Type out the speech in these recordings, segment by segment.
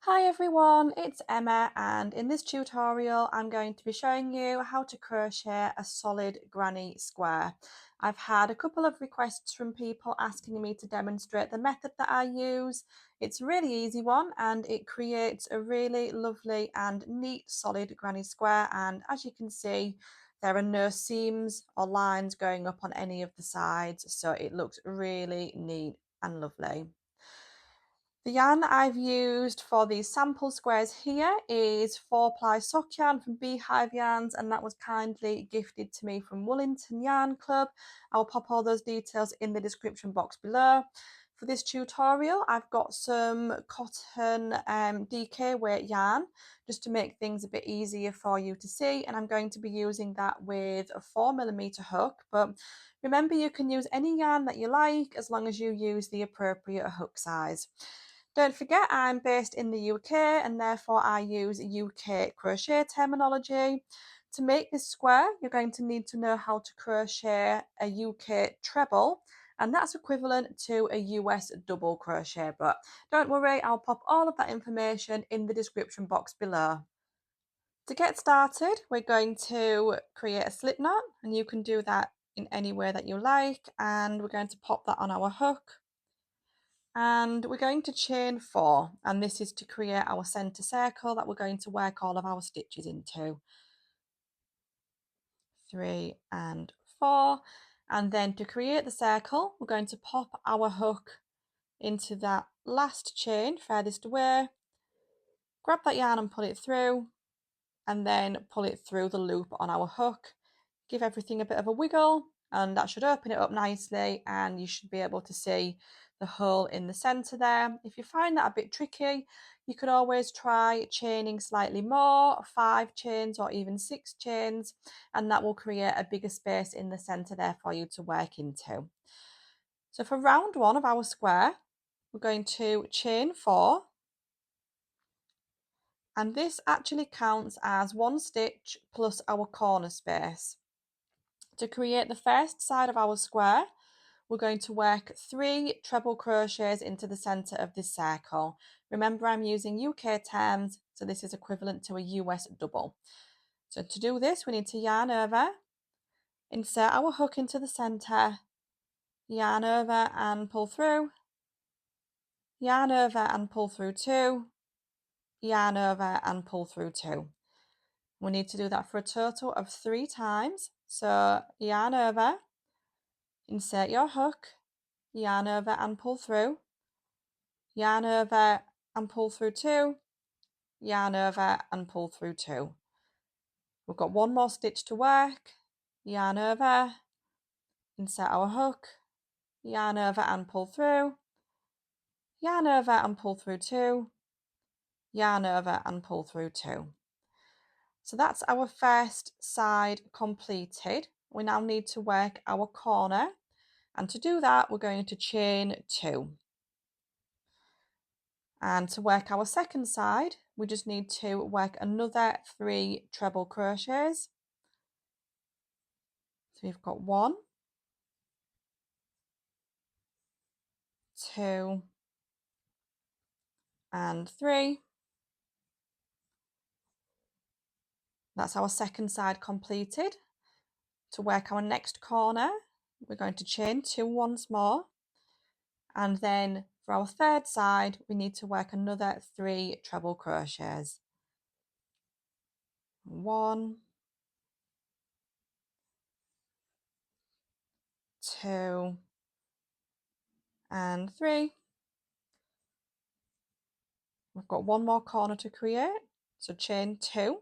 Hi everyone, it's Emma, and in this tutorial I'm going to be showing you how to crochet a solid granny square. I've had a couple of requests from people asking me to demonstrate the method that I use. It's a really easy one and it creates a really lovely and neat solid granny square, and as you can see there are no seams or lines going up on any of the sides, so it looks really neat and lovely. The yarn that I've used for these sample squares here is 4-ply sock yarn from Beehiveyarns, and that was kindly gifted to me from Woollinton Yarn Club. I'll pop all those details in the description box below. For this tutorial, I've got some cotton DK weight yarn just to make things a bit easier for you to see, and I'm going to be using that with a 4mm hook. But remember, you can use any yarn that you like as long as you use the appropriate hook size. Don't forget, I'm based in the UK and therefore I use UK crochet terminology. To make this square, you're going to need to know how to crochet a UK treble, and that's equivalent to a US double crochet. But don't worry, I'll pop all of that information in the description box below. To get started, we're going to create a slip knot, and you can do that in any way that you like, and we're going to pop that on our hook. And we're going to chain 4, and this is to create our centre circle that we're going to work all of our stitches into. 3 and 4, and then to create the circle we're going to pop our hook into that last chain furthest away, grab that yarn and pull it through, and then pull it through the loop on our hook. Give everything a bit of a wiggle and that should open it up nicely, and you should be able to see the hole in the centre there. If you find that a bit tricky, you could always try chaining slightly more, 5 chains or even 6 chains, and that will create a bigger space in the centre there for you to work into. So for round 1 of our square, we're going to chain 4, and this actually counts as 1 stitch plus our corner space. To create the first side of our square, we're going to work 3 treble crochets into the centre of this circle. Remember, I'm using UK terms, so this is equivalent to a US double. So to do this, we need to yarn over, insert our hook into the centre, yarn over and pull through, yarn over and pull through 2, yarn over and pull through 2. We need to do that for a total of 3 times. So yarn over, insert your hook, yarn over and pull through, yarn over and pull through 2, yarn over and pull through 2. We've got 1 more stitch to work, yarn over, insert our hook, yarn over and pull through, yarn over and pull through 2, yarn over and pull through 2. So that's our first side completed. We now need to work our corner, and to do that we're going to chain 2. And to work our second side, we just need to work another 3 treble crochets. So we've got 1, 2, and 3. That's our second side completed. To work our next corner, we're going to chain 2 once more, and then for our third side we need to work another 3 treble crochets. 1, 2, and 3. We've got 1 more corner to create, so chain 2.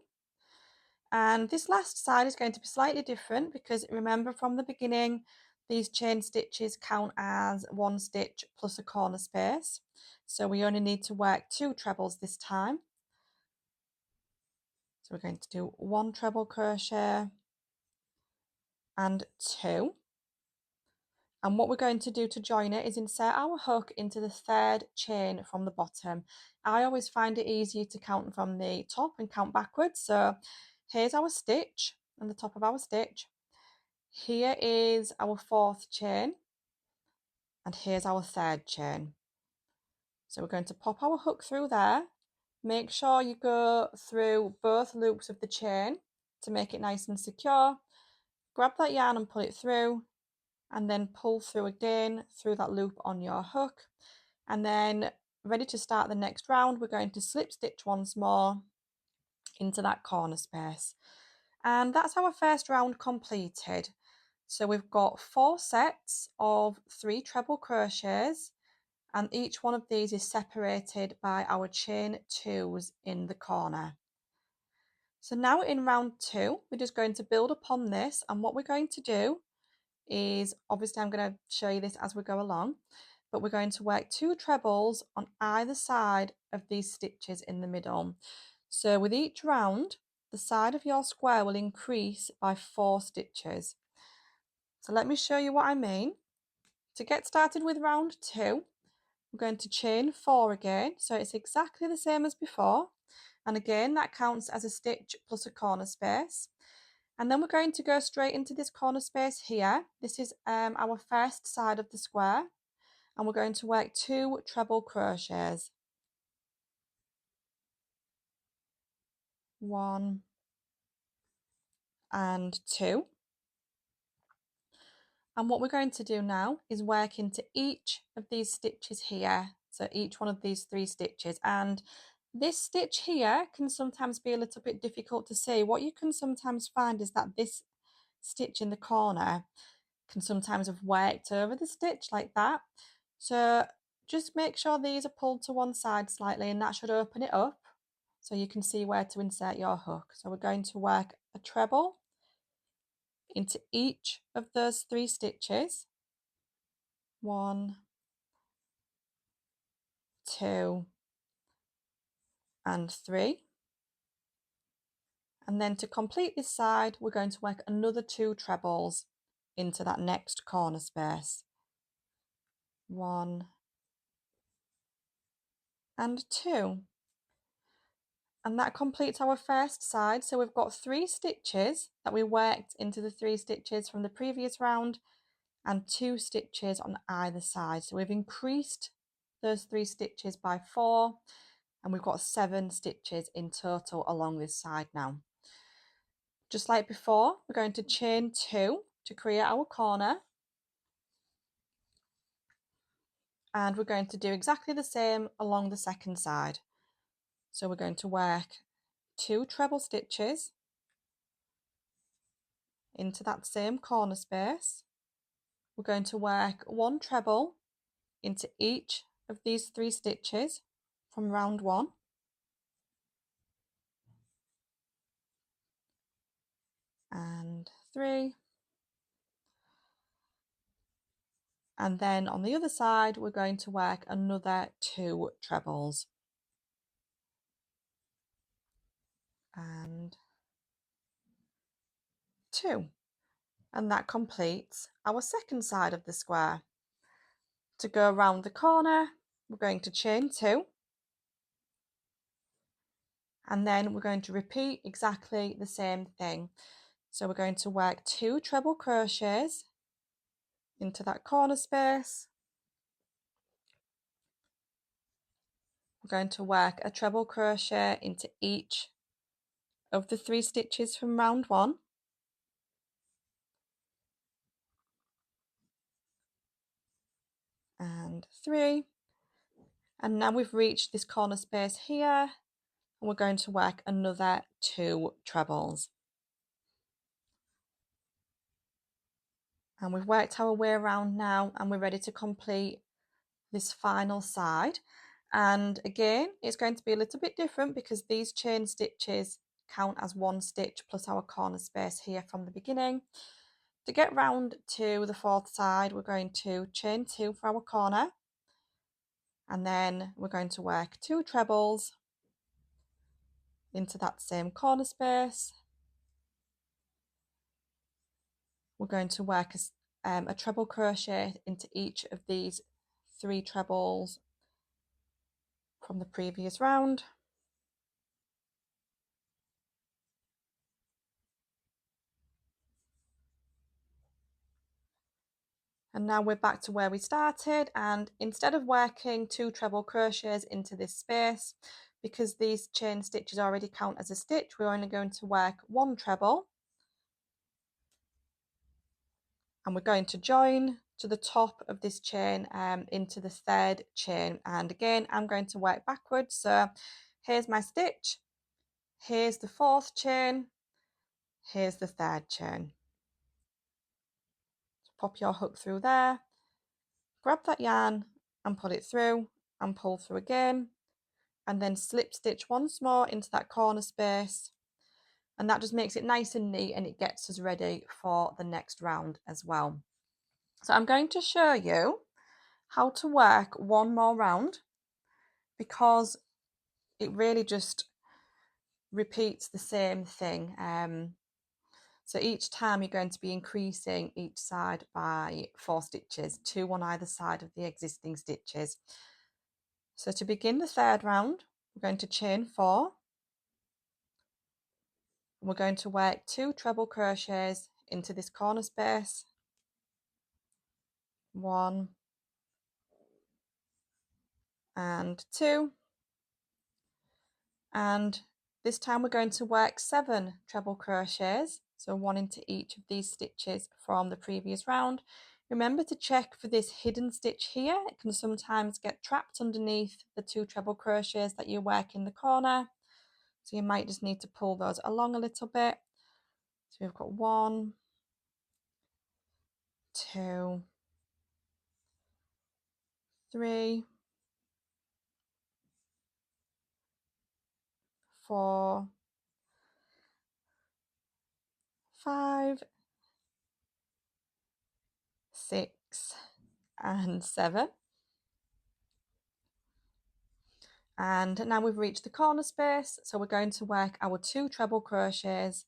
And this last side is going to be slightly different because remember from the beginning these chain stitches count as 1 stitch plus a corner space, so we only need to work 2 trebles this time. So we're going to do 1 treble crochet and 2, and what we're going to do to join it is insert our hook into the 3rd chain from the bottom. I always find it easier to count from the top and count backwards. So here's our stitch and the top of our stitch, here is our 4th chain, and here's our 3rd chain. So we're going to pop our hook through there, Make sure you go through both loops of the chain to make it nice and secure. Grab that yarn and pull it through, and then pull through again through that loop on your hook. And then ready to start the next round, we're going to slip stitch once more into that corner space. And that's our first round completed. So we've got 4 sets of 3 treble crochets, and each one of these is separated by our chain 2s in the corner. So now in round 2, we're just going to build upon this, and what we're going to do is, obviously I'm going to show you this as we go along, but we're going to work 2 trebles on either side of these stitches in the middle. So with each round, the side of your square will increase by 4 stitches. So let me show you what I mean. To get started with round 2, we're going to chain 4 again, so it's exactly the same as before, and again that counts as a stitch plus a corner space. And then we're going to go straight into this corner space here. This is our first side of the square, and we're going to work 2 treble crochets. 1 and 2. And what we're going to do now is work into each of these stitches here, so each one of these 3 stitches. And this stitch here can sometimes be a little bit difficult to see. What you can sometimes find is that this stitch in the corner can sometimes have worked over the stitch like that. So just make sure these are pulled to one side slightly, and that should open it up so you can see where to insert your hook. So we're going to work a treble into each of those 3 stitches. 1, 2 and 3. And then to complete this side, we're going to work another 2 trebles into that next corner space. 1 and 2. And that completes our first side. So we've got 3 stitches that we worked into the 3 stitches from the previous round, and 2 stitches on either side. So we've increased those 3 stitches by 4, and we've got 7 stitches in total along this side now. Just like before, we're going to chain 2 to create our corner, and we're going to do exactly the same along the second side. So we're going to work 2 treble stitches into that same corner space. We're going to work 1 treble into each of these 3 stitches from round 1. And 3. And then on the other side, we're going to work another 2 trebles. And 2. And that completes our second side of the square. To go around the corner, we're going to chain 2, and then we're going to repeat exactly the same thing. So we're going to work 2 treble crochets into that corner space. We're going to work a treble crochet into each of the 3 stitches from round 1. And 3. And now we've reached this corner space here, and we're going to work another 2 trebles. And we've worked our way around now, and we're ready to complete this final side. And again, it's going to be a little bit different because these chain stitches count as 1 stitch plus our corner space here from the beginning. To get round to the 4th side, we're going to chain 2 for our corner, and then we're going to work 2 trebles into that same corner space. We're going to work a treble crochet into each of these 3 trebles from the previous round. And now we're back to where we started, and instead of working 2 treble crochets into this space, because these chain stitches already count as a stitch, we're only going to work 1 treble, and we're going to join to the top of this chain into the 3rd chain. And again, I'm going to work backwards. So here's my stitch, here's the 4th chain, here's the 3rd chain. So pop your hook through there, grab that yarn and pull it through and pull through again, and then slip stitch once more into that corner space, and that just makes it nice and neat, and it gets us ready for the next round as well. So I'm going to show you how to work one more round, because it really just repeats the same thing. So each time you're going to be increasing each side by 4 stitches, 2 on either side of the existing stitches. So to begin the 3rd round, we're going to chain 4. We're going to work 2 treble crochets into this corner space, 1 and 2, and this time we're going to work 7 treble crochets, so 1 into each of these stitches from the previous round. Remember to check for this hidden stitch here. It can sometimes get trapped underneath the 2 treble crochets that you work in the corner, so you might just need to pull those along a little bit. So we've got 1, 2, 3, 4, 5, 6 and 7. And now we've reached the corner space, so we're going to work our 2 treble crochets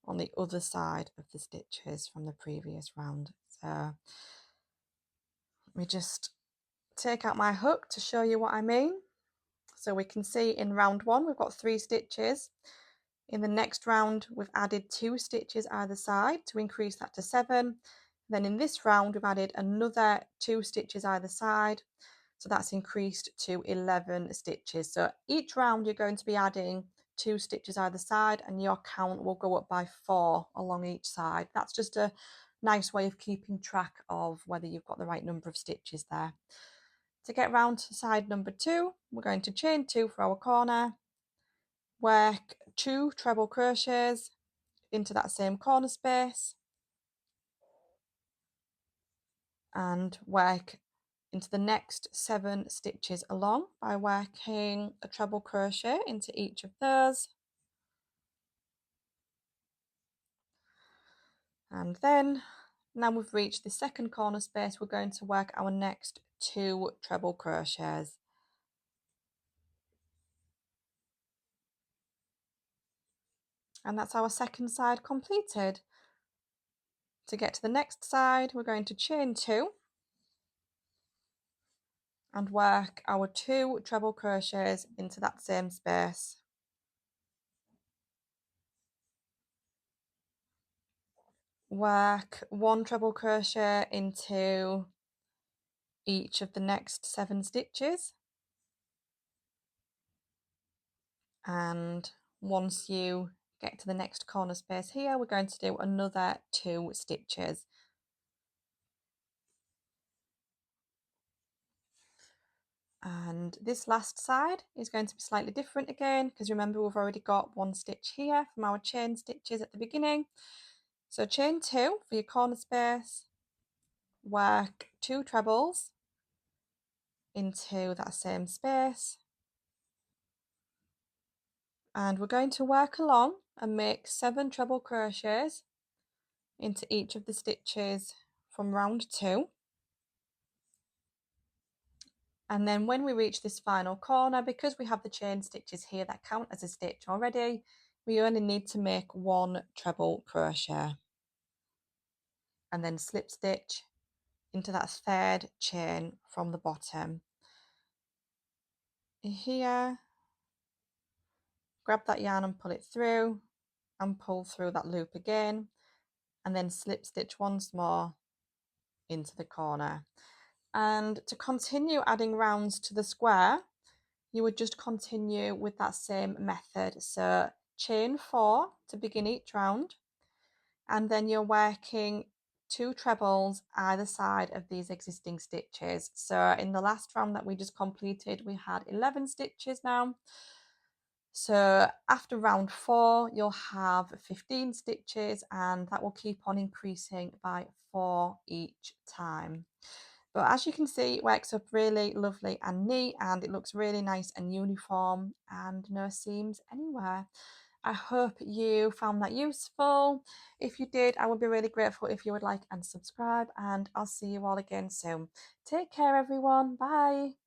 on the other side of the stitches from the previous round. So let me just take out my hook to show you what I mean. So we can see in round 1 we've got 3 stitches. In the next round we've added 2 stitches either side to increase that to 7. Then in this round we've added another 2 stitches either side, so that's increased to 11 stitches. So each round you're going to be adding 2 stitches either side, and your count will go up by 4 along each side. That's just a nice way of keeping track of whether you've got the right number of stitches there. To get round to side number 2, we're going to chain 2 for our corner, work 2 treble crochets into that same corner space, and work into the next 7 stitches along by working a treble crochet into each of those. And then, now we've reached the second corner space, we're going to work our next 2 treble crochets. And that's our second side completed. To get to the next side, we're going to chain 2 and work our 2 treble crochets into that same space. Work 1 treble crochet into each of the next 7 stitches, and once you get to the next corner space here, we're going to do another 2 stitches. And this last side is going to be slightly different again, because remember we've already got 1 stitch here from our chain stitches at the beginning. So chain 2 for your corner space, work 2 trebles into that same space, and we're going to work along and make 7 treble crochets into each of the stitches from round 2. And then when we reach this final corner, because we have the chain stitches here that count as a stitch already, we only need to make 1 treble crochet and then slip stitch into that 3rd chain from the bottom. Here, grab that yarn and pull it through and pull through that loop again, and then slip stitch once more into the corner. And to continue adding rounds to the square, you would just continue with that same method. So chain 4 to begin each round, and then you're working 2 trebles either side of these existing stitches. So in the last round that we just completed, we had 11 stitches now. So after round 4, you'll have 15 stitches, and that will keep on increasing by 4 each time. But as you can see, it works up really lovely and neat, and it looks really nice and uniform and no seams anywhere. I hope you found that useful. If you did, I would be really grateful if you would like and subscribe, and I'll see you all again soon. Take care, everyone. Bye.